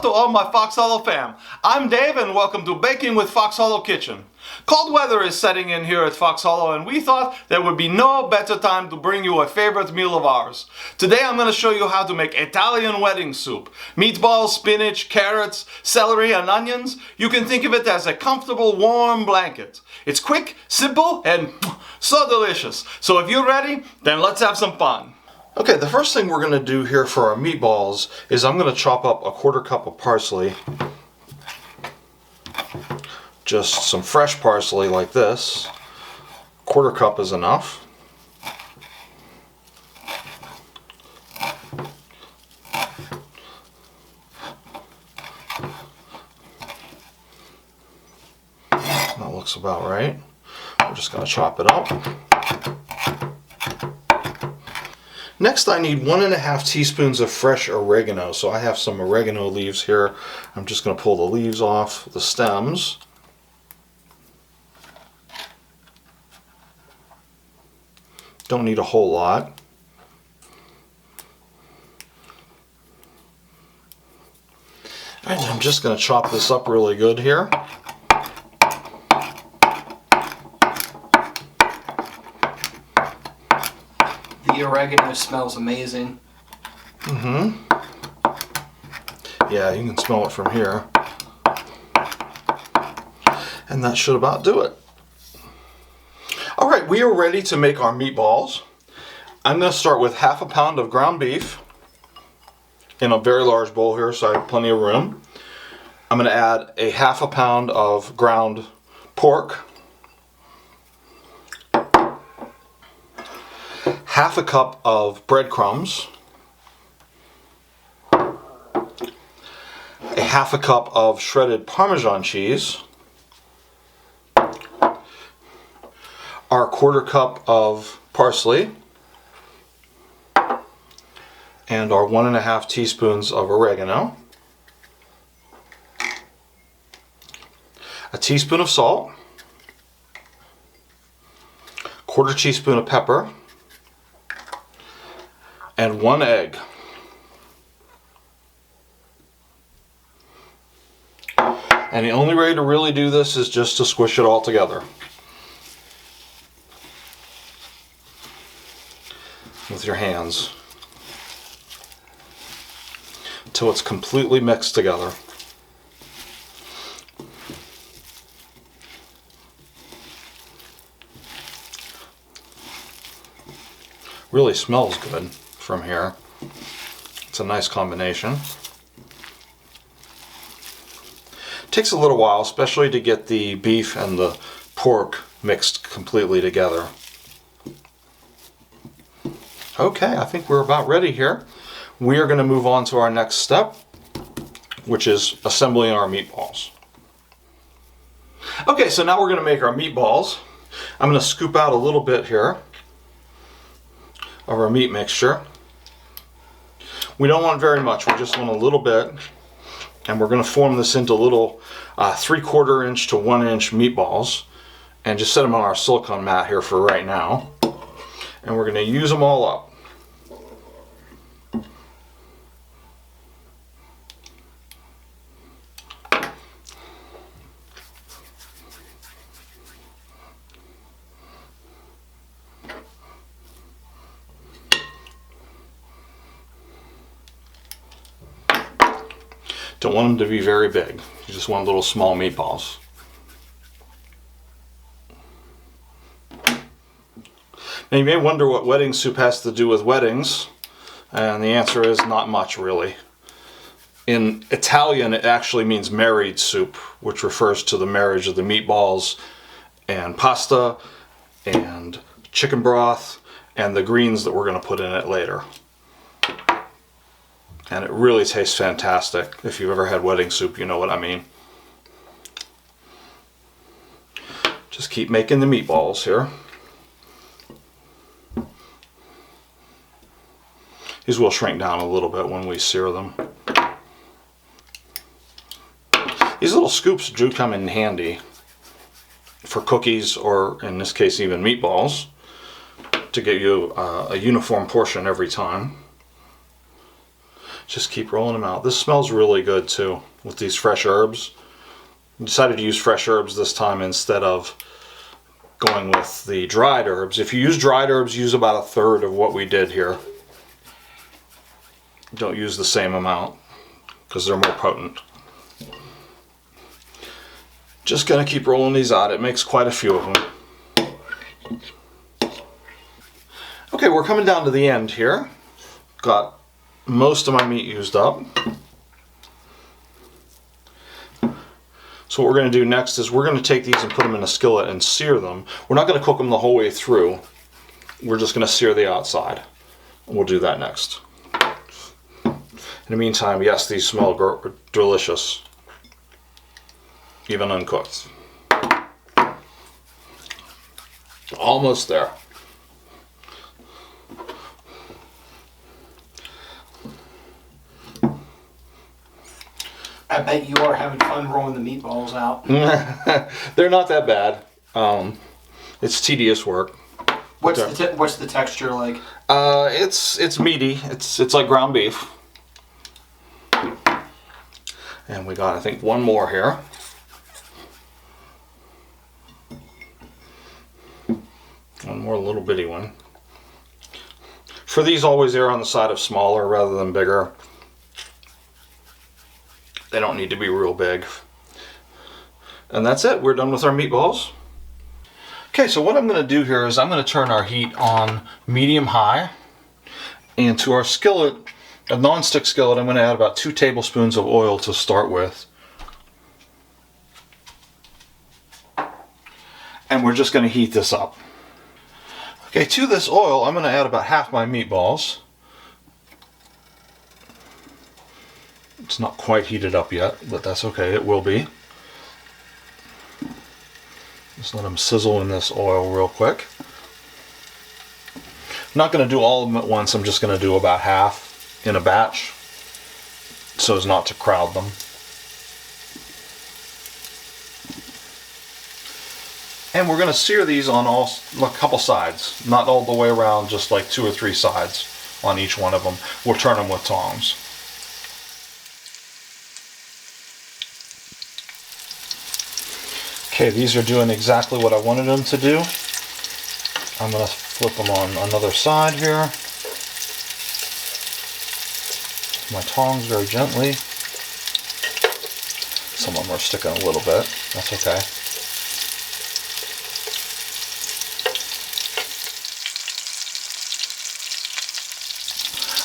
to all my Fox Hallow fam. I'm Dave and welcome to Baking with Fox Hallow Kitchen. Cold weather is setting in here at Fox Hallow and we thought there would be no better time to bring you a favorite meal of ours. Today I'm going to show you how to make Italian wedding soup. Meatballs, spinach, carrots, celery and onions. You can think of it as a comfortable warm blanket. It's quick, simple and so delicious. So if you're ready, then let's have some fun. Okay, the first thing we're going to do here for our meatballs is I'm going to chop up a 1/4 cup of parsley. Just some fresh parsley like this. 1/4 cup is enough. That looks about right. We're just going to chop it up. Next I need 1½ teaspoons of fresh oregano. So I have some oregano leaves here. I'm just going to pull the leaves off the stems. Don't need a whole lot. And I'm just going to chop this up really good here. The oregano smells amazing. Yeah, you can smell it from here. And that should about do it. Alright, we are ready to make our meatballs. I'm going to start with 1/2 pound of ground beef in a very large bowl here, so I have plenty of room. I'm going to add a 1/2 pound of ground pork. 1/2 cup of breadcrumbs, 1/2 cup of shredded Parmesan cheese, our 1/4 cup of parsley, and our 1½ teaspoons of oregano, a teaspoon of salt, 1/4 teaspoon of pepper, and 1 egg. And the only way to really do this is just to squish it all together with your hands until it's completely mixed together. Really smells good from here. It's a nice combination. Takes a little while, especially to get the beef and the pork mixed completely together. Okay, I think we're about ready here. We are going to move on to our next step, which is assembling our meatballs. Okay, so now we're going to make our meatballs. I'm going to scoop out a little bit here of our meat mixture. We don't want very much, we just want a little bit, and we're going to form this into little 3/4 inch to 1 inch meatballs and just set them on our silicone mat here for right now, and we're going to use them all up. Don't want them to be very big. You just want little small meatballs. Now you may wonder what wedding soup has to do with weddings, and the answer is not much really. In Italian it actually means married soup, which refers to the marriage of the meatballs and pasta and chicken broth and the greens that we're going to put in it later. And it really tastes fantastic. If you've ever had wedding soup, you know what I mean. Just keep making the meatballs here. These will shrink down a little bit when we sear them. These little scoops do come in handy for cookies, or in this case even meatballs, to get you a uniform portion every time. Just keep rolling them out. This smells really good too with these fresh herbs. I decided to use fresh herbs this time instead of going with the dried herbs. If you use dried herbs, use about 1/3 of what we did here. Don't use the same amount because they're more potent. Just gonna keep rolling these out. It makes quite a few of them. Okay, we're coming down to the end here. Got most of my meat used up. So what we're going to do next is we're going to take these and put them in a skillet and sear them. We're not going to cook them the whole way through. We're just going to sear the outside. We'll do that next. In the meantime, yes, these smell delicious, even uncooked. Almost there. I bet you are having fun rolling the meatballs out. They're not that bad. It's tedious work. What's the texture like? It's meaty. It's like ground beef. And we got, I think, one more here. One more little bitty one. For these, always err on the side of smaller rather than bigger. They don't need to be real big. And that's it. We're done with our meatballs. Okay, so what I'm going to do here is I'm going to turn our heat on medium-high. And to our skillet, a non-stick skillet, I'm going to add about 2 tablespoons of oil to start with. And we're just going to heat this up. Okay, to this oil, I'm going to add about half my meatballs. It's not quite heated up yet, but that's okay, it will be. Just let them sizzle in this oil real quick. I'm not going to do all of them at once, I'm just going to do about half in a batch, so as not to crowd them. And we're going to sear these on a couple sides, not all the way around, just like 2 or 3 sides on each one of them. We'll turn them with tongs. Okay, these are doing exactly what I wanted them to do. I'm going to flip them on another side here. My tongs very gently. Some of them are sticking a little bit. That's okay.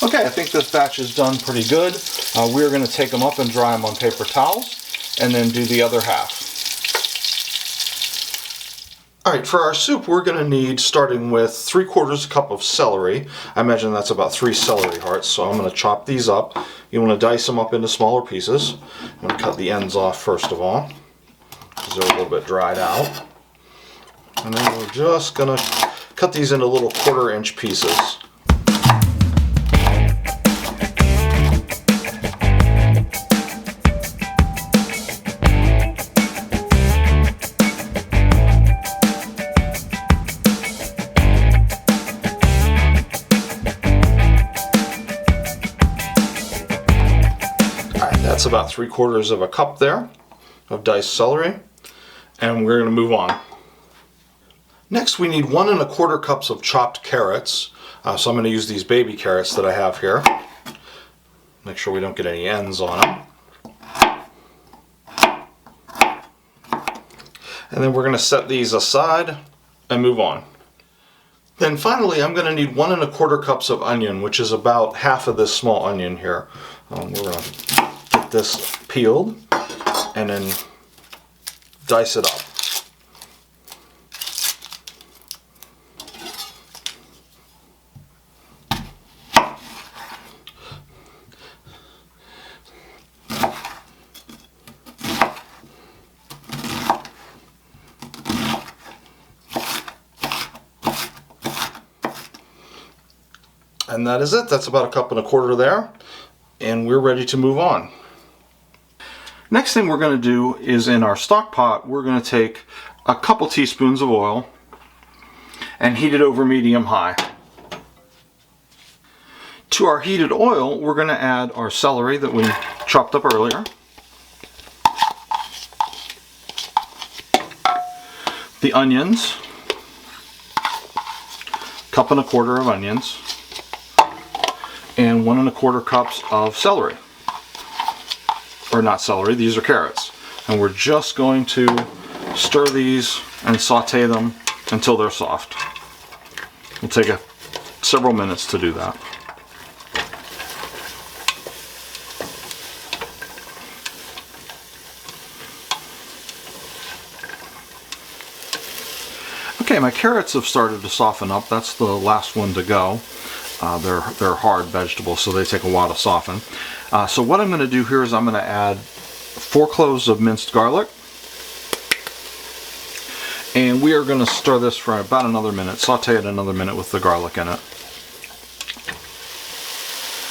Okay, I think this batch is done pretty good. We're going to take them up and dry them on paper towels and then do the other half. Alright, for our soup we're going to need, starting with 3/4 cup of celery. I imagine that's about 3 celery hearts, so I'm going to chop these up. You want to dice them up into smaller pieces. I'm going to cut the ends off first of all, because they're a little bit dried out. And then we're just going to cut these into little 1/4-inch pieces. That's about 3/4 cup there of diced celery, and we're going to move on. Next we need 1 1/4 cups of chopped carrots. So I'm going to use these baby carrots that I have here. Make sure we don't get any ends on them. And then we're going to set these aside and move on. Then finally I'm going to need 1 1/4 cups of onion, which is about half of this small onion here. We're going to get this peeled and then dice it up. And that is it. That's about 1 1/4 cups there. And we're ready to move on. Next thing we're going to do is, in our stock pot, we're going to take a couple teaspoons of oil and heat it over medium-high. To our heated oil, we're going to add our celery that we chopped up earlier. The onions. 1 1/4 cups of onions. And 1 1/4 cups of celery. Or not celery, these are carrots. And we're just going to stir these and saute them until they're soft. It'll take several minutes to do that. Okay, my carrots have started to soften up. That's the last one to go. They're hard vegetables, so they take a while to soften. So what I'm going to do here is I'm going to add 4 cloves of minced garlic. And we are going to stir this for about another minute, saute it another minute with the garlic in it.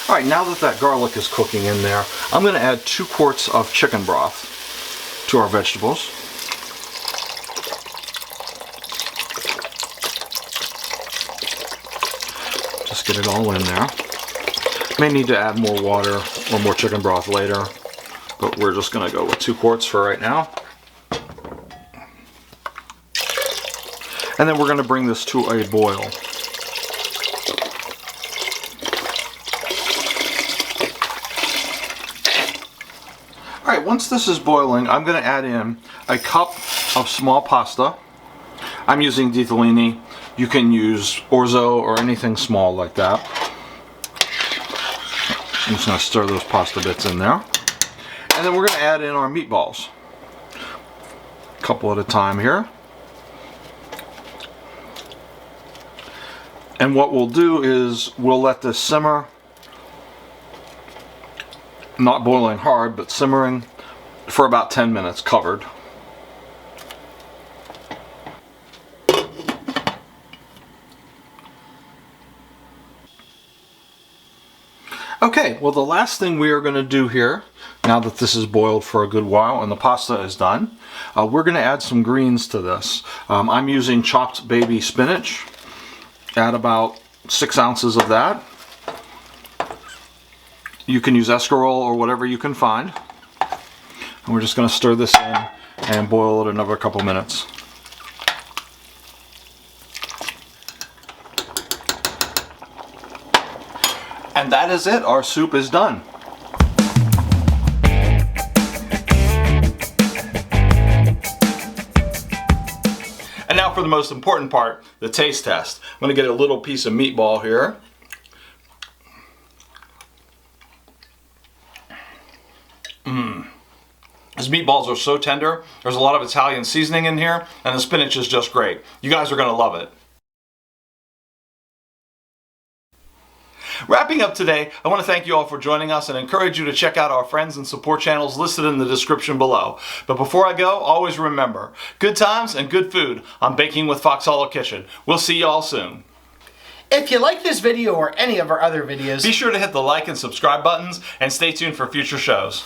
Alright, now that garlic is cooking in there, I'm going to add 2 quarts of chicken broth to our vegetables. Just get it all in there. May need to add more water or more chicken broth later, but we're just going to go with 2 quarts for right now. And then we're going to bring this to a boil. Alright, once this is boiling, I'm going to add in a cup of small pasta. I'm using ditalini. You can use orzo or anything small like that. I'm just going to stir those pasta bits in there. And then we're going to add in our meatballs. A couple at a time here. And what we'll do is we'll let this simmer, not boiling hard, but simmering for about 10 minutes covered. Okay, well the last thing we are going to do here, now that this is boiled for a good while and the pasta is done, we're going to add some greens to this. I'm using chopped baby spinach. Add about 6 ounces of that. You can use escarole or whatever you can find. And we're just going to stir this in and boil it another couple minutes. And that is it. Our soup is done. And now for the most important part, the taste test. I'm going to get a little piece of meatball here. These meatballs are so tender. There's a lot of Italian seasoning in here, and the spinach is just great. You guys are going to love it. Wrapping up today, I want to thank you all for joining us and encourage you to check out our friends and support channels listed in the description below. But before I go, always remember, good times and good food on Baking with Fox Hallow Kitchen. We'll see you all soon. If you like this video or any of our other videos, be sure to hit the like and subscribe buttons and stay tuned for future shows.